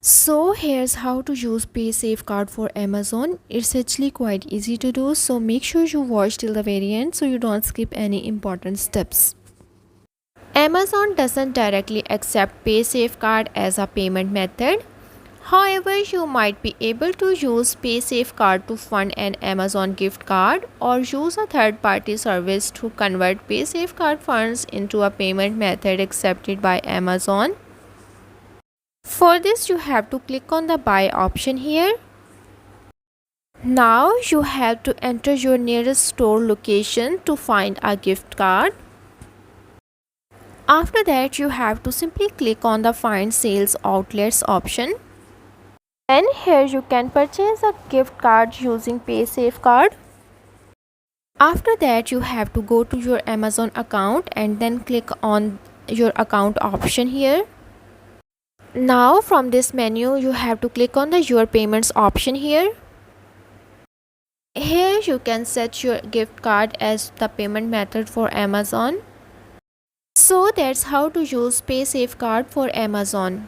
So here's how to use Paysafecard for Amazon. It's actually quite easy to do, so make sure you watch till the very end so you don't skip any important steps. Amazon doesn't directly accept Paysafecard as a payment method. However, you might be able to use Paysafecard to fund an Amazon gift card or use a third-party service to convert Paysafecard funds into a payment method accepted by Amazon. For this, you have to click on the buy option here. Now you have to enter your nearest store location to find a gift card. After that, you have to simply click on the find sales outlets option. And here you can purchase a gift card using Paysafecard. After that, you have to go to your Amazon account and then click on your account option here. Now from this menu, you have to click on the your payments option here. Here you can set your gift card as the payment method for Amazon. So that's how to use Paysafecard for Amazon.